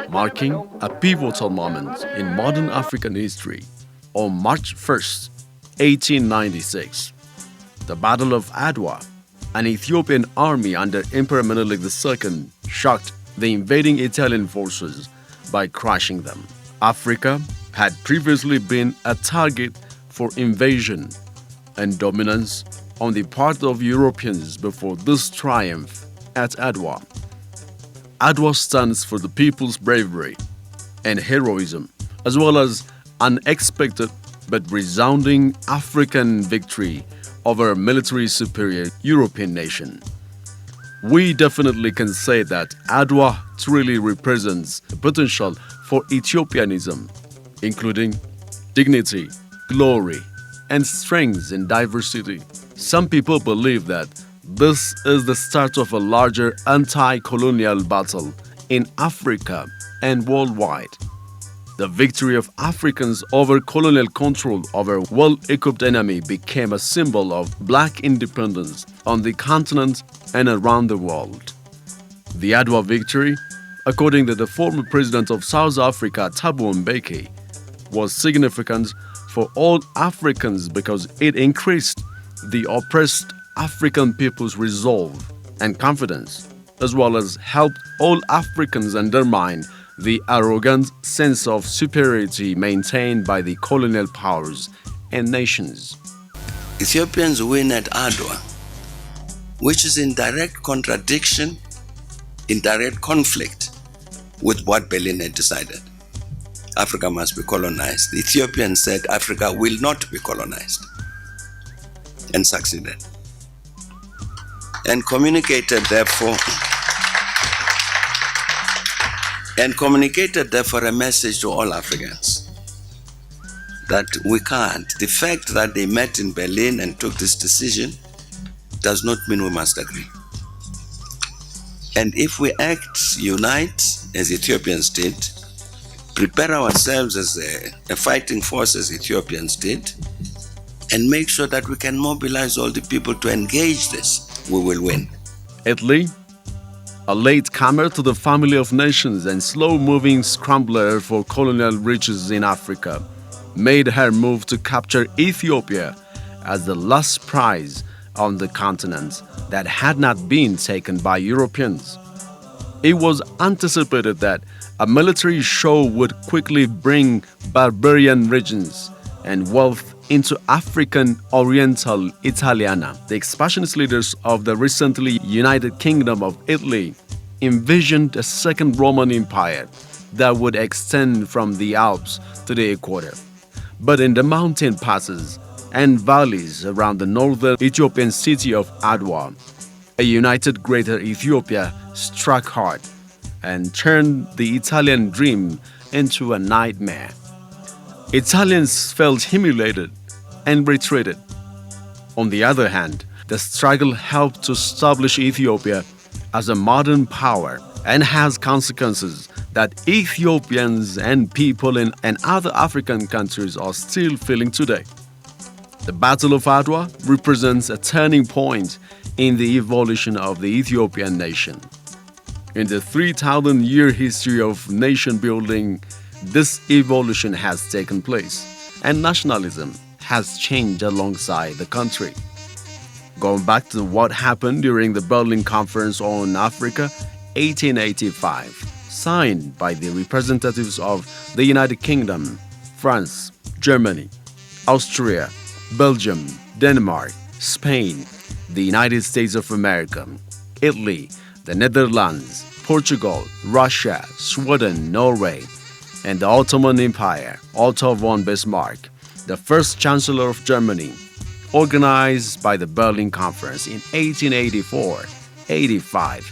Marking a pivotal moment in modern African history, on March 1st, 1896, the Battle of Adwa, an Ethiopian army under Emperor Menelik II shocked the invading Italian forces by crushing them. Africa had previously been a target for invasion and dominance on the part of Europeans before this triumph at Adwa. Adwa stands for the people's bravery and heroism, as well as unexpected but resounding African victory over a military superior European nation. We definitely can say that Adwa truly represents the potential for Ethiopianism, including dignity, glory, and strength in diversity. Some people believe that this is the start of a larger anti-colonial battle in Africa and worldwide. The victory of Africans over colonial control over a well-equipped enemy became a symbol of black independence on the continent and around the world. The Adwa victory, according to the former president of South Africa, Thabo Mbeki, was significant for all Africans because it increased the oppressed African people's resolve and confidence, as well as helped all Africans undermine the arrogant sense of superiority maintained by the colonial powers and nations. Ethiopians win at Adwa, which is in direct contradiction, in direct conflict with what Berlin had decided. Africa must be colonized. The Ethiopians said Africa will not be colonized, and succeeded. And communicated therefore a message to all Africans that we can't. The fact that they met in Berlin and took this decision does not mean we must agree. And if we unite as Ethiopians did, prepare ourselves as a fighting force as Ethiopians did, and make sure that we can mobilize all the people to engage this, we will win. Italy, a latecomer to the family of nations and slow-moving scrambler for colonial riches in Africa, made her move to capture Ethiopia as the last prize on the continent that had not been taken by Europeans. It was anticipated that a military show would quickly bring barbarian regions and wealth into African Oriental Italiana. The expansionist leaders of the recently united Kingdom of Italy envisioned a second Roman Empire that would extend from the Alps to the equator. But in the mountain passes and valleys around the northern Ethiopian city of Adwa, a united Greater Ethiopia struck hard and turned the Italian dream into a nightmare. Italians felt humiliated and retreated. On the other hand, the struggle helped to establish Ethiopia as a modern power and has consequences that Ethiopians and people in other African countries are still feeling today. The Battle of Adwa represents a turning point in the evolution of the Ethiopian nation. In the 3,000-year history of nation building, this evolution has taken place, and nationalism has changed alongside the country. Going back to what happened during the Berlin Conference on Africa, 1885, signed by the representatives of the United Kingdom, France, Germany, Austria, Belgium, Denmark, Spain, the United States of America, Italy, the Netherlands, Portugal, Russia, Sweden, Norway, and the Ottoman Empire, Otto von Bismarck, the first Chancellor of Germany, organized by the Berlin Conference in 1884-85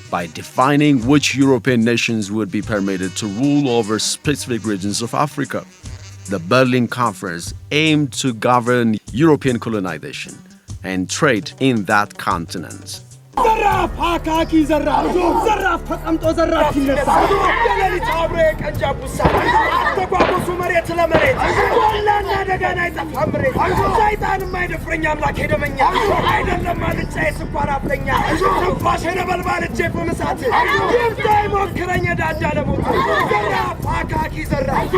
by defining which European nations would be permitted to rule over specific regions of Africa. The Berlin Conference aimed to govern European colonization and trade in that continent. ዘራፍ አካኪ ዘራፍ ዘራፍ ተቀምጦ ዘራፍ ይነሳል የሌሊት አብሬ ቀንጃቡሳ ተጓጉሱ መሬት ለመሬት ወላና ገና ይጠፋምሬ ሰይጣን የማይደፍረኝ አምላክ ሄደመኛ አይደለም ማልጫ የስኳር አፍለኛ ትንፋሽ ነበልባል እጄ በመሳት ይብታ ይሞክረኝ ዳዳ ለሞት ዘራፍ አካኪ ዘራፍ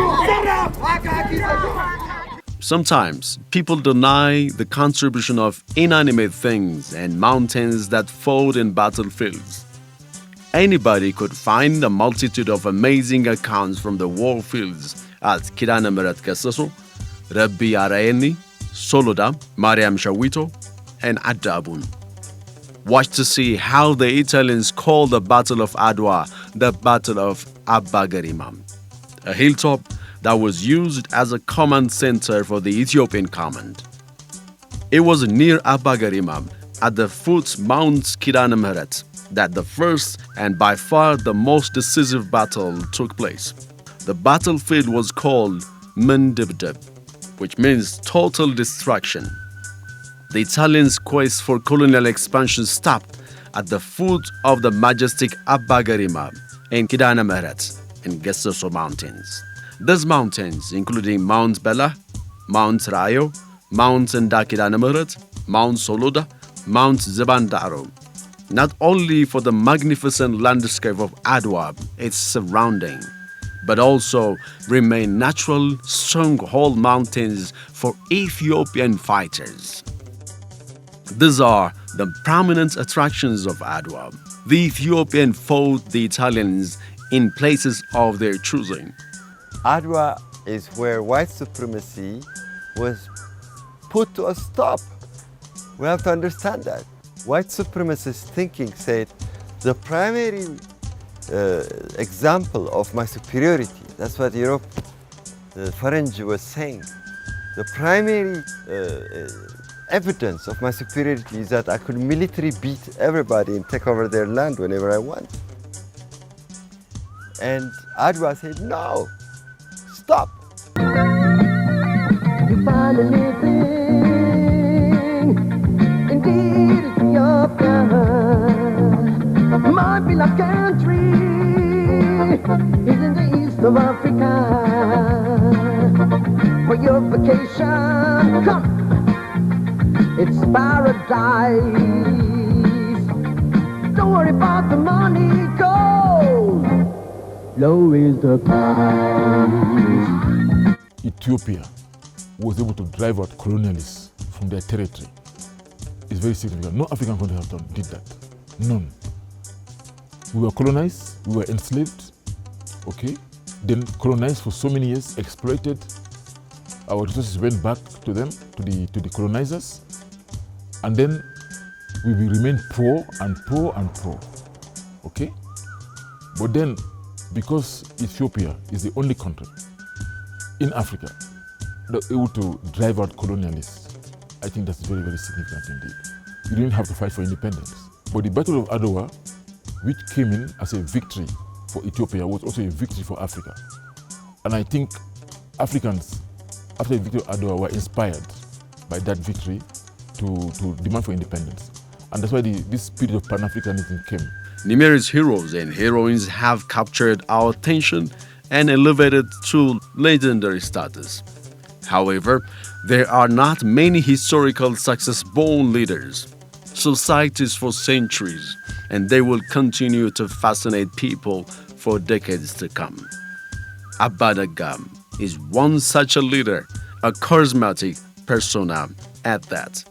Sometimes people deny the contribution of inanimate things and mountains that fought in battlefields. Anybody could find a multitude of amazing accounts from the war fields at Kidana Meret Keseso, Rabbi Araeni, Soloda, Mariam Shawito, and Adabun. Watch to see how the Italians called the Battle of Adwa the Battle of Abba-Garima, a hilltop that was used as a command center for the Ethiopian command. It was near Abba-Garima, at the foot Mount Kidana Meret, that the first and by far the most decisive battle took place. The battlefield was called Mendibdib, which means total destruction. The Italians' quest for colonial expansion stopped at the foot of the majestic Abba-Garima in Kidana Meret in Geseso Mountains. These mountains, including Mount Bela, Mount Rayo, Mount Ndakidana Meret, Mount Soloda, Mount Zebandaro, not only for the magnificent landscape of Adwa, its surrounding, but also remain natural stronghold mountains for Ethiopian fighters. These are the prominent attractions of Adwa. The Ethiopian fought the Italians in places of their choosing. Adwa is where white supremacy was put to a stop. We have to understand that. White supremacist thinking said the primary example of my superiority, that's what Europe, the French was saying. The primary evidence of my superiority is that I could militarily beat everybody and take over their land whenever I want. And Adwa said, no, stop. You finally think, indeed Ethiopia might be like country is in the east of Africa. For your vacation, come, it's paradise. Don't worry about the money, go. Low is the price. Ethiopia was able to drive out colonialists from their territory. It's very significant. No African country did that. None. We were colonized, we were enslaved, okay? Then colonized for so many years, exploited. Our resources went back to them, to the colonizers. And then we remained poor and poor and poor, okay? But then, because Ethiopia is the only country in Africa that was able to drive out colonialists, I think that's very, very significant indeed. You didn't have to fight for independence. But the Battle of Adwa, which came in as a victory for Ethiopia, was also a victory for Africa. And I think Africans, after the victory of Adwa, were inspired by that victory to demand for independence. And that's why this spirit of Pan-Africanism came. Numerous heroes and heroines have captured our attention and elevated to legendary status. However, there are not many historical success-born leaders, societies for centuries, and they will continue to fascinate people for decades to come. Abba-Nagam is one such a leader, a charismatic persona at that.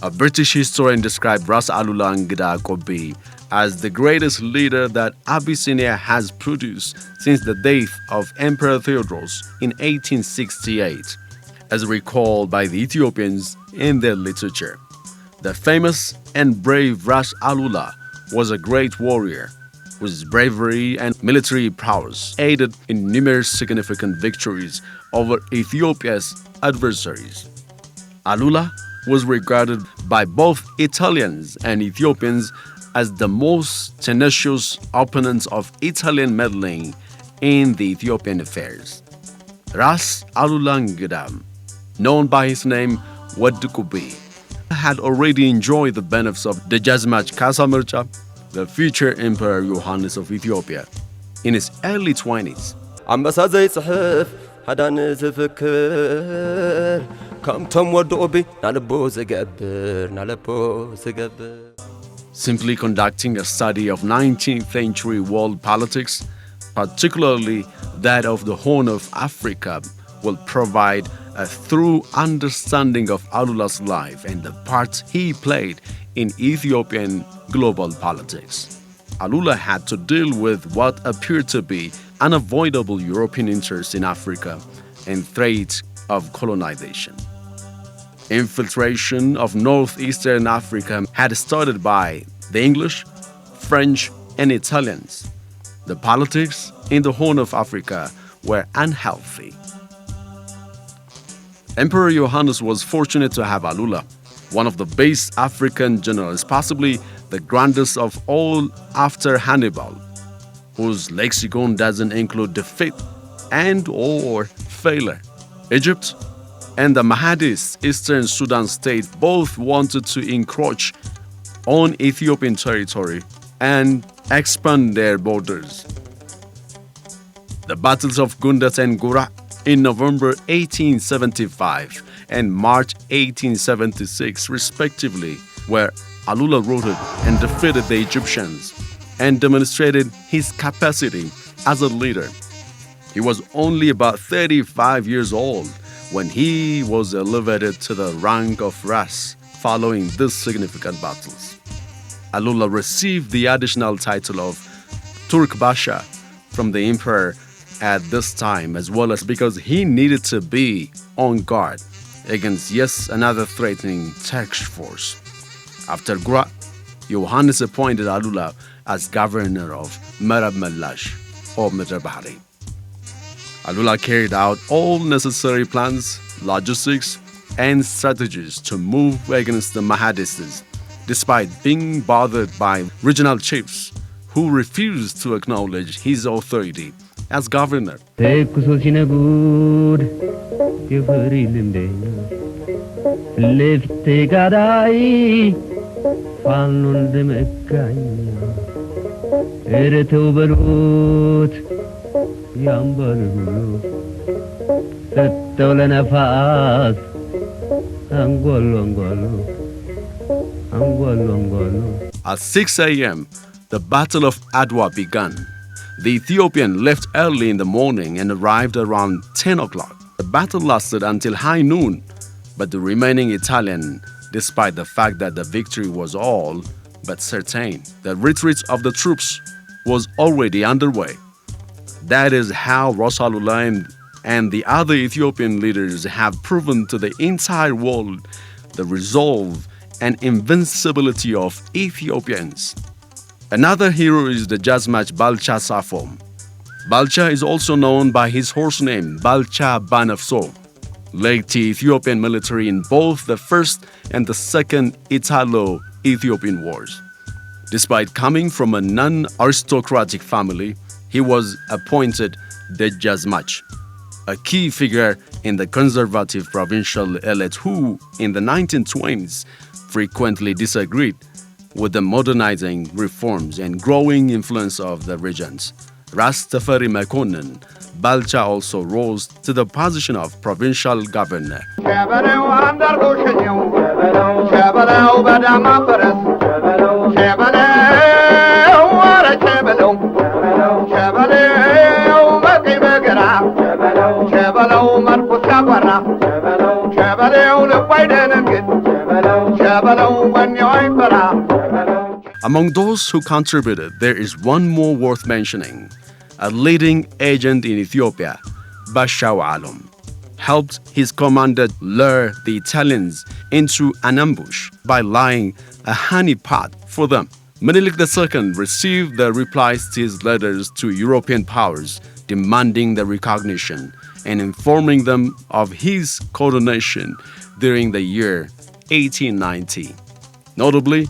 A British historian described Ras Alula Ngida Kobe as the greatest leader that Abyssinia has produced since the death of Emperor Theodros in 1868, as recalled by the Ethiopians in their literature. The famous and brave Ras Alula was a great warrior, whose bravery and military prowess aided in numerous significant victories over Ethiopia's adversaries. Alula was regarded by both Italians and Ethiopians as the most tenacious opponents of Italian meddling in the Ethiopian affairs. Ras Alula Ngida, known by his name Waddukubi, had already enjoyed the benefits of Dejazmach Kasa Mircha, the future Emperor Yohannes of Ethiopia, in his early 20s. عم بسازي صحف حدان زفكر كم تم ودوبي نالبو زغبر Simply conducting a study of 19th century world politics, particularly that of the Horn of Africa, will provide a thorough understanding of Alula's life and the part he played in Ethiopian global politics. Alula had to deal with what appeared to be unavoidable European interests in Africa and threat of colonization. Infiltration of northeastern Africa had started by the English, French, and Italians. The politics in the Horn of Africa were unhealthy. Emperor Johannes was fortunate to have Alula, one of the best African generals, possibly the grandest of all after Hannibal, whose lexicon doesn't include defeat and/or failure. Egypt and the Mahdi's Eastern Sudan state both wanted to encroach on Ethiopian territory and expand their borders. The battles of Gundat and Gura in November 1875 and March 1876 respectively, where Alula routed and defeated the Egyptians and demonstrated his capacity as a leader. He was only about 35 years old when he was elevated to the rank of Ras following these significant battles. Alula received the additional title of Turk Basha from the emperor at this time, as well as because he needed to be on guard against yet another threatening Turkish force. After Gura, Johannes appointed Alula as governor of Merab Melash or Midr Bahari. Alula carried out all necessary plans, logistics, and strategies to move against the Mahdists, despite being bothered by regional chiefs who refused to acknowledge his authority as governor. At 6 a.m., the Battle of Adwa began. The Ethiopian left early in the morning and arrived around 10 o'clock. The battle lasted until high noon, but the remaining Italian, despite the fact that the victory was all but certain, the retreat of the troops was already underway. That is how Alula and the other Ethiopian leaders have proven to the entire world the resolve and invincibility of Ethiopians. Another hero is the Jazmach Balcha Safom. Balcha is also known by his horse name, Balcha Banafso, led the Ethiopian military in both the First and the Second Italo-Ethiopian Wars. Despite coming from a non-aristocratic family, he was appointed the Jazmach, a key figure in the conservative provincial elite who, in the 1920s, frequently disagreed with the modernizing reforms and growing influence of the regents. Rastafari Mekonnen, Balcha also rose to the position of provincial governor. Among those who contributed, there is one more worth mentioning. A leading agent in Ethiopia, Bashaw Alam, helped his commander lure the Italians into an ambush by lying a honeypot for them. Menelik II received the replies to his letters to European powers demanding the recognition and informing them of his coronation during the year 1890. Notably,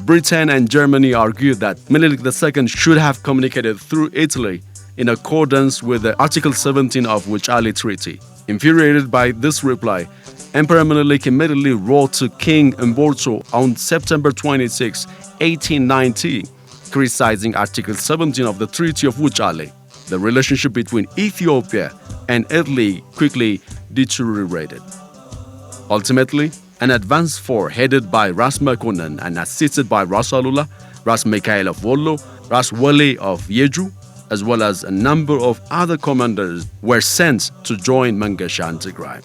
Britain and Germany argued that Menelik II should have communicated through Italy in accordance with the Article 17 of Wuchale Treaty. Infuriated by this reply, Emperor Menelik immediately wrote to King Mborto on September 26, 1890, criticizing Article 17 of the Treaty of Wuchale. The relationship between Ethiopia and Italy quickly deteriorated. Ultimately, an advance force headed by Ras Makonnen and assisted by Ras Alula, Ras Mikhail of Wollo, Ras Wale of Yeju, as well as a number of other commanders were sent to join Mangasha and Tigray.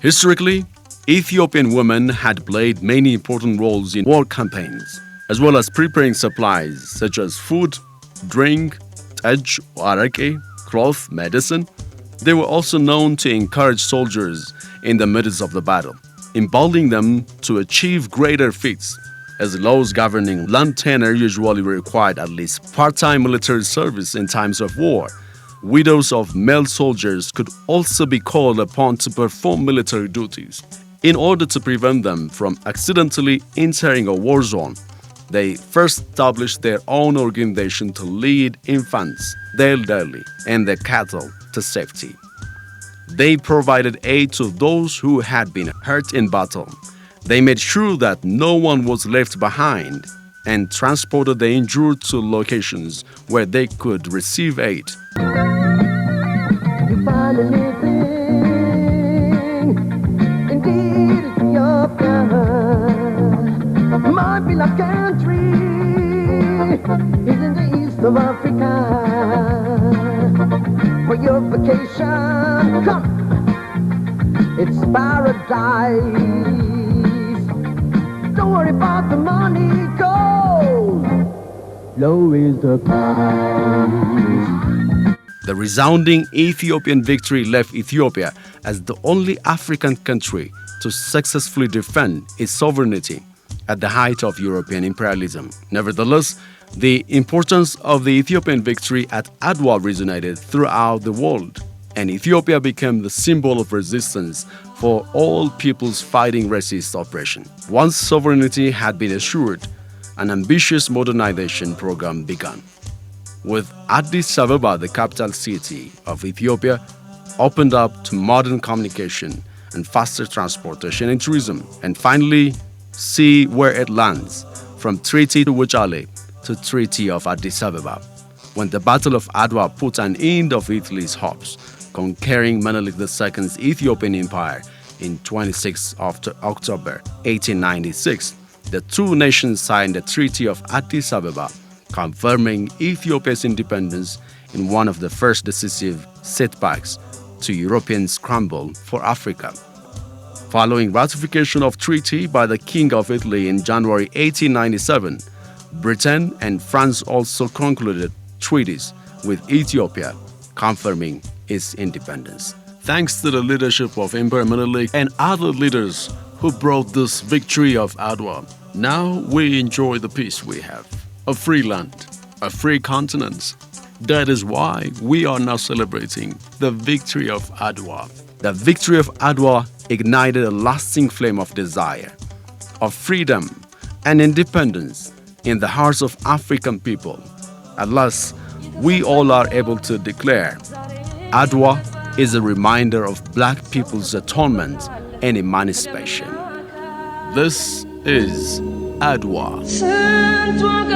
Historically, Ethiopian women had played many important roles in war campaigns, as well as preparing supplies such as food, drink, tej, arake, cloth, medicine. They were also known to encourage soldiers in the midst of the battle, emboldening them to achieve greater feats, as laws governing land tenure usually required at least part-time military service in times of war. Widows of male soldiers could also be called upon to perform military duties. In order to prevent them from accidentally entering a war zone, they first established their own organization to lead infants, the elderly, and their cattle to safety. They provided aid to those who had been hurt in battle. They made sure that no one was left behind and transported the injured to locations where they could receive aid. You finally think, indeed Ethiopia might be like country is in the east of Africa. For your vacation, come, it's paradise. Don't worry about the money, go. Low is the price. The resounding Ethiopian victory left Ethiopia as the only African country to successfully defend its sovereignty at the height of European imperialism. Nevertheless, the importance of the Ethiopian victory at Adwa resonated throughout the world, and Ethiopia became the symbol of resistance for all peoples fighting racist oppression. Once sovereignty had been assured, an ambitious modernization program began, with Addis Ababa, the capital city of Ethiopia, opened up to modern communication and faster transportation and tourism, and finally see where it lands, from Treaty of Wuchale to Treaty of Addis Ababa, when the Battle of Adwa put an end of Italy's hopes, conquering Menelik II's Ethiopian Empire in 26 October 1896. The two nations signed the Treaty of Addis Ababa, confirming Ethiopia's independence in one of the first decisive setbacks to European scramble for Africa. Following ratification of treaty by the King of Italy in January 1897, Britain and France also concluded treaties with Ethiopia, confirming its independence. Thanks to the leadership of Emperor Menelik and other leaders who brought this victory of Adwa, now we enjoy the peace we have. A free land, a free continent. That is why we are now celebrating the victory of Adwa. The victory of Adwa ignited a lasting flame of desire, of freedom and independence in the hearts of African people. At last, we all are able to declare Adwa is a reminder of black people's atonement and emancipation. This is Adwa. Adwa,